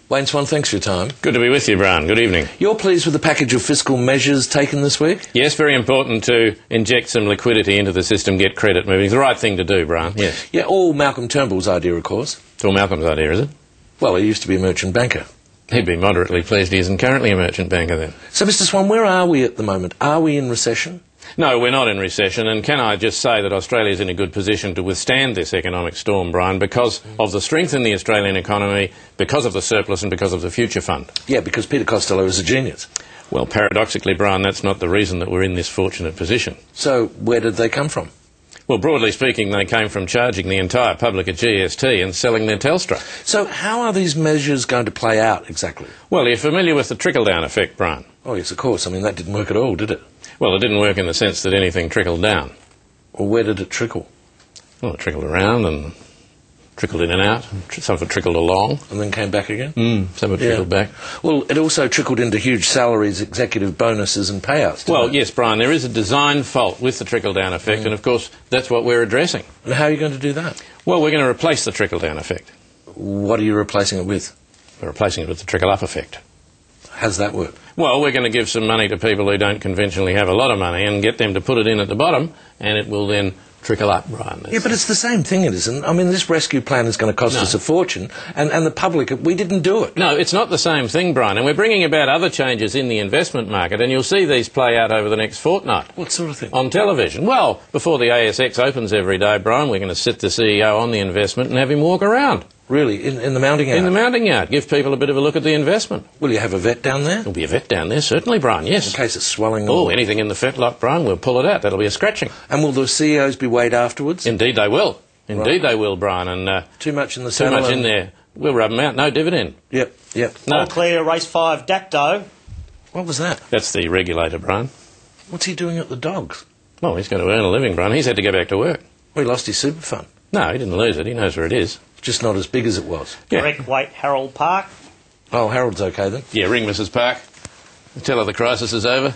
Wayne Swan, thanks for your time. Good to be with you, Brian. Good evening. You're pleased with the package of fiscal measures taken this week? Yes, very important to inject some liquidity into the system, get credit moving. It's the right thing to do, Brian, yes. Yeah, all Malcolm Turnbull's idea, of course. It's all Malcolm's idea, is it? Well, he used to be a merchant banker. He'd be moderately pleased he isn't currently a merchant banker, then. So, Mr Swan, where are we at the moment? Are we in recession? No, we're not in recession, and can I just say that Australia's in a good position to withstand this economic storm, Brian, because of the strength in the Australian economy, because of the surplus and because of the Future Fund. Yeah, because Peter Costello is a genius. Well, paradoxically, Brian, that's not the reason that we're in this fortunate position. So, where did they come from? Well, broadly speaking, they came from charging the entire public a GST and selling their Telstra. So, how are these measures going to play out exactly? Well, you're familiar with the trickle-down effect, Brian. Oh, yes, of course. I mean, that didn't work at all, did it? Well, it didn't work in the sense that anything trickled down. Well, where did it trickle? Well, it trickled around and trickled in and out. Some of it trickled along. And then came back again? Some of it trickled back. Well, it also trickled into huge salaries, executive bonuses and payouts, didn't it? Yes, Brian, there is a design fault with the trickle-down effect, and of course, that's what we're addressing. And how are you going to do that? Well, we're going to replace the trickle-down effect. What are you replacing it with? We're replacing it with the trickle-up effect. How's that work? Well, we're going to give some money to people who don't conventionally have a lot of money and get them to put it in at the bottom, and it will then trickle up, Brian. Yeah, but it's the same thing, it isn't. I mean, this rescue plan is going to cost us a fortune, and the public, we didn't do it. No, it's not the same thing, Brian, and we're bringing about other changes in the investment market, and you'll see these play out over the next fortnight. What sort of thing? On television. Well, before the ASX opens every day, Brian, we're going to sit the CEO on the investment and have him walk around. Really? In the mounting yard? In the mounting yard. Give people a bit of a look at the investment. Will you have a vet down there? There'll be a vet down there, certainly, Brian, yes. In case it's swelling? Oh, anything in the fetlock, Brian, we'll pull it out. That'll be a scratching. And will the CEOs be weighed afterwards? Indeed they will. Indeed they will, Brian. And too much in the saddle? Too much in there. We'll rub them out. No dividend. Yep. No. All clear, race 5, Dawe. What was that? That's the regulator, Brian. What's he doing at the dogs? Well, he's going to earn a living, Brian. He's had to go back to work. Well, he lost his super fund. No, he didn't lose it. He knows where it is. Just not as big as it was. Yeah. Correct weight, Harold Park. Oh, Harold's okay then? Yeah, ring Mrs. Park. Tell her the crisis is over.